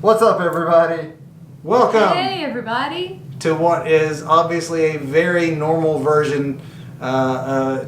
What's up, everybody? Welcome Hey, everybody. to what is obviously a very normal version,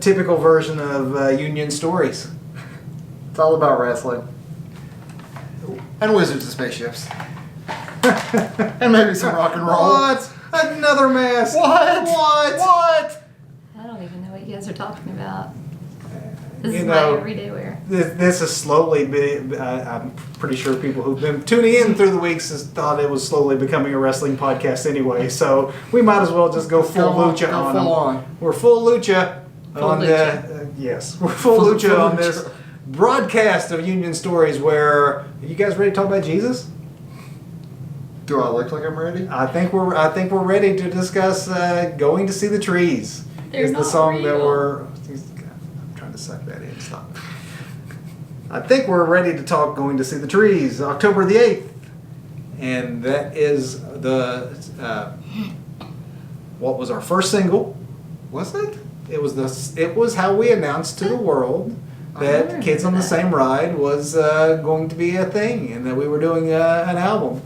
typical version of Union Stories. It's all about wrestling. And wizards and spaceships. And maybe some rock and roll. What? Another mess. What? What? I don't even know what you guys are talking about. This You is know, my everyday wear. This is slowly, I'm pretty sure people who've been tuning in through the weeks has thought it was slowly becoming a wrestling podcast anyway, so we might as well just go full lucha on them. Full on. We're full lucha Full on lucha. yes, we're full lucha on this broadcast of Union Stories where, you guys ready to talk about Jesus? Do I look like I'm ready? I think we're ready to discuss Going to See the Trees. They're Is the not song that real. I'm trying to suck that in. Stop. I think we're ready to talk Going to See the Trees, October the 8th. And that is the what was our first single? Was it? It was how we announced to the world I that remember Kids on the that. Same Ride was going to be a thing and that we were doing an album.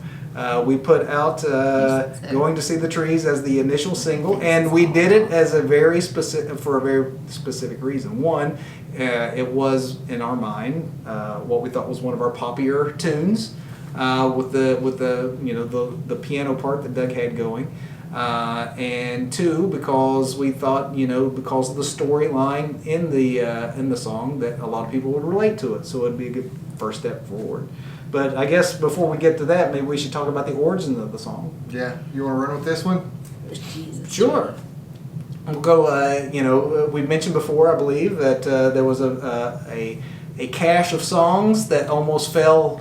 We put out Going to See the Trees as the initial single, and we did it as for a very specific reason. One, it was in our mind what we thought was one of our poppier tunes, with the piano part that Doug had going. And two, because we thought, because of the storyline in the song, that a lot of people would relate to it, so it'd be a good first step forward. But I guess before we get to that, maybe we should talk about the origin of the song. Yeah. You want to run with this one? Jesus. Sure. We'll go. We mentioned before, I believe, that there was a cache of songs that almost fell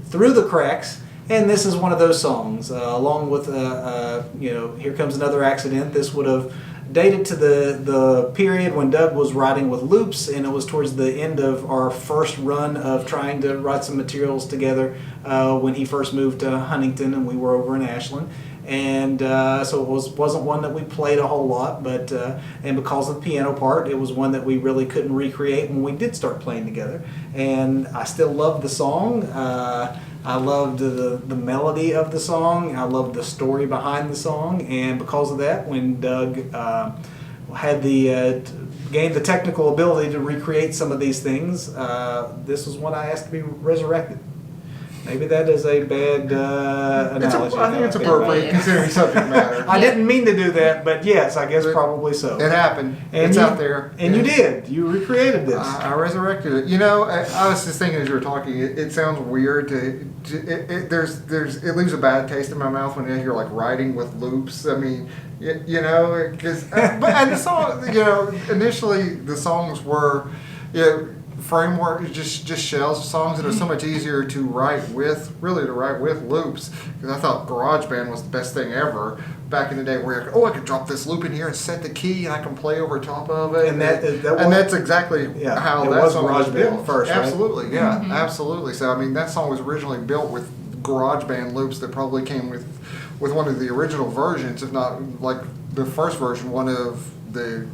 through the cracks. And this is one of those songs, along with, Here Comes Another Accident. This would have dated to the period when Doug was writing with loops, and it was towards the end of our first run of trying to write some materials together when he first moved to Huntington and we were over in Ashland. And so it wasn't one that we played a whole lot, but and because of the piano part, it was one that we really couldn't recreate when we did start playing together. And I still love the song. I loved the melody of the song. I loved the story behind the song, and because of that, when Doug had gained the technical ability to recreate some of these things, this was when I asked to be resurrected. Maybe that is a bad analogy. I think it's appropriate considering subject matter. I didn't mean to do that, but yes, I guess probably so. It happened. And It's you- out there. And you did. You recreated this. I resurrected it. I was just thinking as you were talking. It sounds weird it leaves a bad taste in my mouth when you're like writing with loops. I mean, because but and the song, initially the songs were, framework just shells of songs that are so much easier to write with loops, because I thought GarageBand was the best thing ever back in the day, where I could drop this loop in here and set the key and I can play over top of it, And that that's exactly how it that was song was GarageBand built first, right? Absolutely, yeah, absolutely. So I mean, that song was originally built with GarageBand loops that probably came with one of the original versions, if not like the first version, one of the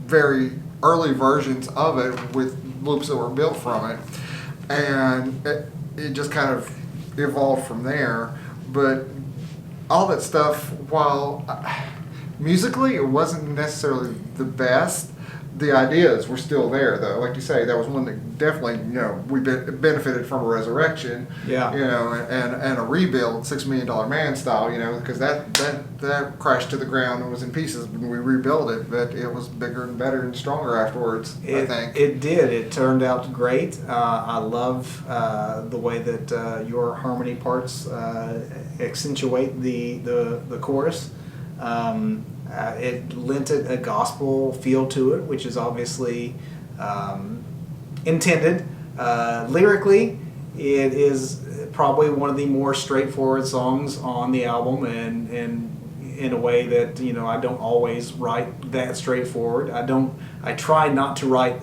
very early versions of it with loops that were built from it, and it just kind of evolved from there. But all that stuff, while musically it wasn't necessarily the best, the ideas were still there, though. Like you say, that was one that definitely, we benefited from a resurrection, Yeah. and a rebuild, $6 Million Man style, because that crashed to the ground and was in pieces when we rebuilt it, but it was bigger and better and stronger afterwards, I think. It did. It turned out great. I love the way that your harmony parts accentuate the chorus. It lent it a gospel feel to it, which is obviously intended. Lyrically, it is probably one of the more straightforward songs on the album, and in a way that I don't always write that straightforward. I try not to write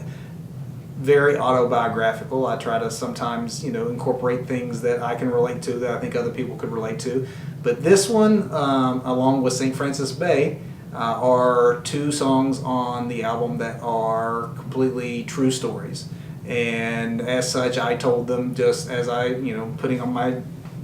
very autobiographical. I try to sometimes incorporate things that I can relate to, that I think other people could relate to. But this one, along with St. Francis Bay, are two songs on the album that are completely true stories. And as such, I told them, just as I, putting on my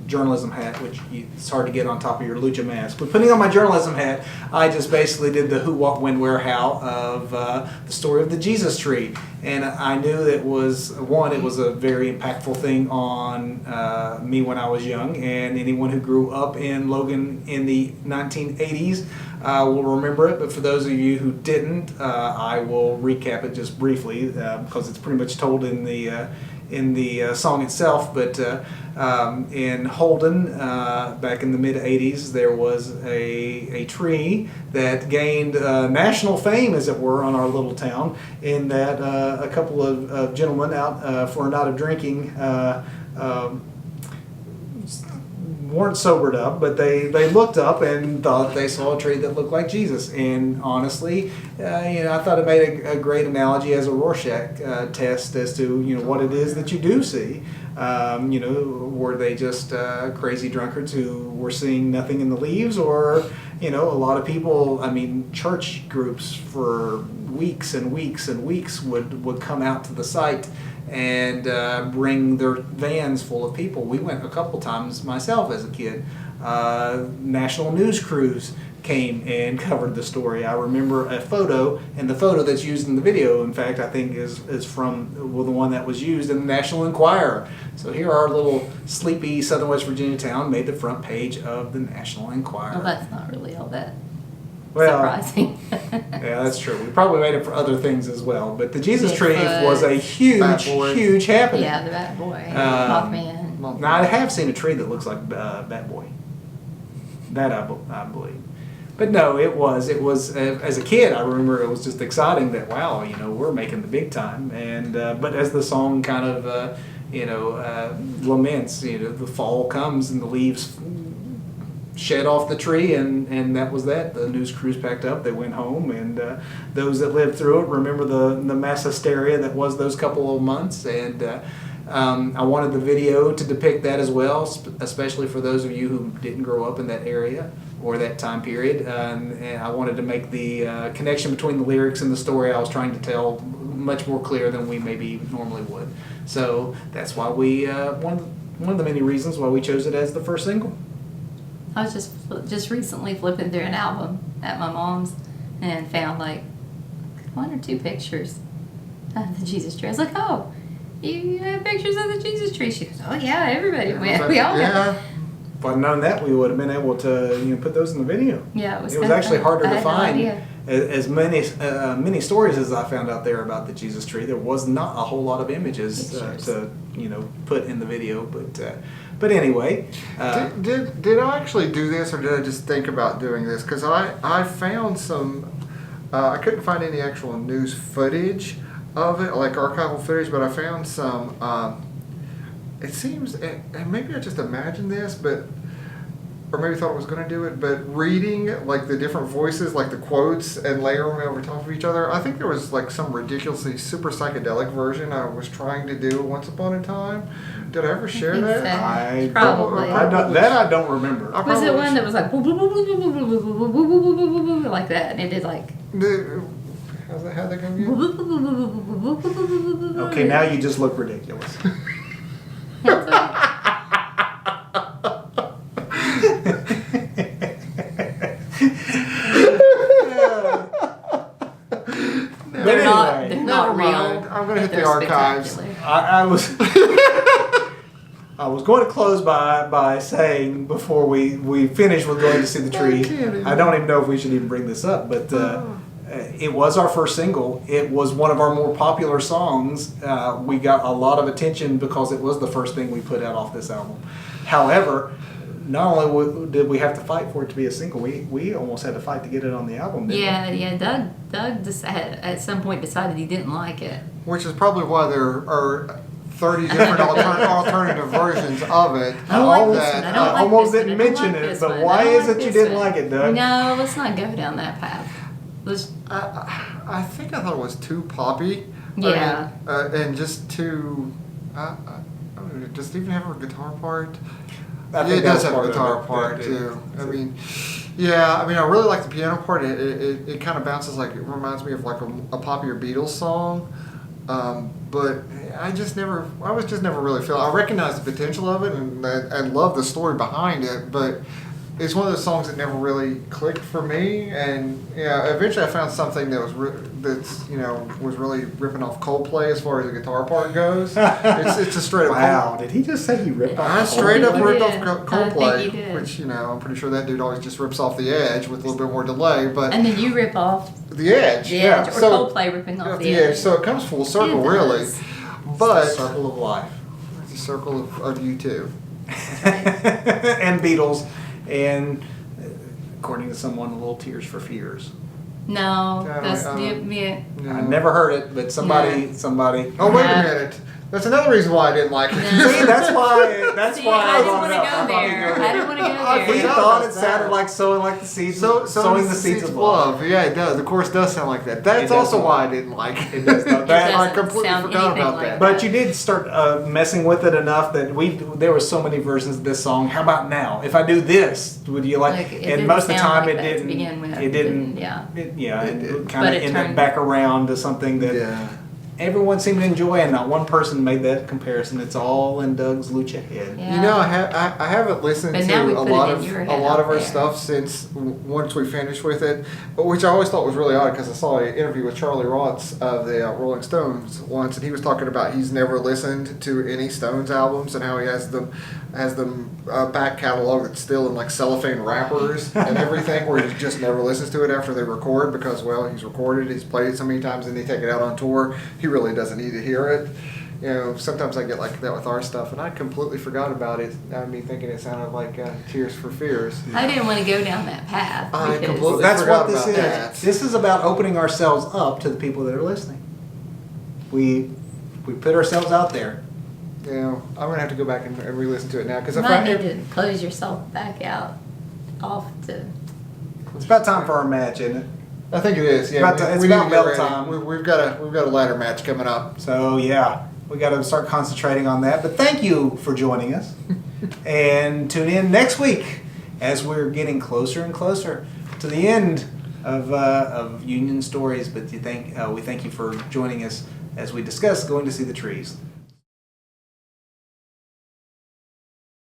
journalism hat, which it's hard to get on top of your lucha mask. But putting on my journalism hat, I just basically did the who, what, when, where, how of the story of the Jesus tree. And I knew that it was a very impactful thing on me when I was young, and anyone who grew up in Logan in the 1980s will remember it. But for those of you who didn't, I will recap it just briefly because it's pretty much told in the song itself. But in Holden, back in the mid 80s, there was a tree that gained national fame, as it were, on our little town, in that a couple of gentlemen out for a night of drinking weren't sobered up, but they looked up and thought they saw a tree that looked like Jesus. And honestly, I thought it made a great analogy as a Rorschach test as to what it is that you do see. Were they just crazy drunkards who were seeing nothing in the leaves, or a lot of people? I mean, church groups for weeks and weeks and weeks would come out to the site and bring their vans full of people. We went a couple times myself as a kid. National news crews came and covered the story. I remember a photo, and the photo that's used in the video, in fact, I think is from the one that was used in the National Enquirer. So here our little sleepy southern West Virginia town made the front page of the National Enquirer. Well, that's not really all that Well, surprising. Yeah, that's true. We probably made it for other things as well. But the Jesus Bigfoot. tree was a huge happening. Yeah, the Bat Boy, Mothman. Now, I have seen a tree that looks like Bat Boy. That I believe. But no, it was as a kid, I remember it was just exciting that, wow, we're making the big time. And but as the song kind of laments, the fall comes and the leaves shed off the tree, and that was that. The news crews packed up, they went home, and those that lived through it remember the mass hysteria that was those couple of months. And I wanted the video to depict that as well, especially for those of you who didn't grow up in that area or that time period. And I wanted to make the connection between the lyrics and the story I was trying to tell much more clear than we maybe normally would. So that's why we one of the many reasons why we chose it as the first single. I was just recently flipping through an album at my mom's and found like 1 or 2 pictures of the Jesus tree. I was like, oh, you have pictures of the Jesus tree? She goes, oh yeah, everybody. We all have. If I'd known that, we would have been able to put those in the video. Yeah, it was actually harder to no find. idea. As many stories as I found out there about the Jesus tree, there was not a whole lot of images to put in the video. But anyway, did I actually do this, or did I just think about doing this? Because I found some. I couldn't find any actual news footage of it, like archival footage, but I found some. It seems, and maybe I just imagined this, or maybe thought I was going to do it, but reading like the different voices, like the quotes, and layer them over top of each other. I think there was like some ridiculously super psychedelic version I was trying to do once upon a time. Did I ever share think that? so. I Probably. I don't remember. Was it one that was like like that, and it did like? How'd that go again? Okay, now you just look ridiculous. They're not Never real. mind. I'm going to hit They're the archives. spectacular. I was I was going to close by saying before we finish with going to see the tree. I don't even know if we should even bring this up, but it was our first single. It was one of our more popular songs. We got a lot of attention because it was the first thing we put out off this album. However, not only did we have to fight for it to be a single, we almost had to fight to get it on the album. Yeah. Doug at some point decided he didn't like it. Which is probably why there are 30 different alternative versions of it. I don't like this that one. I don't like almost this didn't one. I don't mention like it, this but one. why I don't is like it you this didn't one. like it, Doug? No, let's not go down that path. I think I thought it was too poppy. Yeah. I mean, and just too. I don't know, just even have a guitar part. I Yeah, think it does that's have a part of guitar it. part Yeah, too. it- I mean, yeah. I mean, I really like the piano part. It kind of bounces like it reminds me of like a poppier Beatles song. but I was just never really feeling. I recognize the potential of it and love the story behind it, but it's one of those songs that never really clicked for me. And eventually I found something that was was really ripping off Coldplay as far as the guitar part goes. It's a straight up. Wow, did he just say he ripped off? I straight up ripped off I think he Coldplay, did. which I'm pretty sure that dude always just rips off the Edge with a little bit more delay, but And then you rip off the Edge, the Edge, or So Coldplay ripping off the Edge. So it comes full circle, It really. does. But It's the circle of life. it's a circle of you too. And Beatles, and according to someone, a little Tears for Fears. No, that's No. I've never heard it, but somebody. Oh, wait a Yeah. minute. That's another reason why I didn't like it. No. See, that's why. That's See, why I didn't brought want it to up. go I thought you'd there. go I didn't want to go I there. We forgot thought about it sounded that. like sowing like the seeds. So sowing the seeds of love. Yeah, it does. The chorus does sound like that. That's does also not. why I didn't like it. It does not. It That- I doesn't completely sound forgot anything about like that. But you did start messing with it enough that there were so many versions of this song. How about now? If I do this, would you like? Like, it and didn't most of the sound time like it that to didn't. begin with. It didn't. Yeah. It It did. kind But of it ended turned- back around to something that Yeah. everyone seemed to enjoy, and not one person made that comparison. It's all in Doug's lucha head. Yeah. I haven't listened But to now we a put lot it in of your a head lot of out her there. stuff since once we finished with it, which I always thought was really odd because I saw an interview with Charlie Watts of the Rolling Stones once, and he was talking about he's never listened to any Stones albums and how he has them back catalog that's still in like cellophane wrappers and everything, where he just never listens to it after they record because he's recorded, he's played it so many times, and they take it out on tour. He really doesn't need to hear it. Sometimes I get like that with our stuff, and I completely forgot about it. Me thinking it sounded like Tears for Fears. I didn't want to go down that path. I because- completely- That's forgot what this about is. that. This is about opening ourselves up to the people that are listening. We put ourselves out there. I'm gonna have to go back and re-listen to it now because You if might I need to close yourself back out off to. It's about time for our match, isn't it? I think it is. Yeah, It's we need about to get bell ready. time. We've got a ladder match coming up. So yeah, we got to start concentrating on that. But thank you for joining us, and tune in next week as we're getting closer and closer to the end of Union Stories. But we thank you for joining us as we discuss going to see the trees.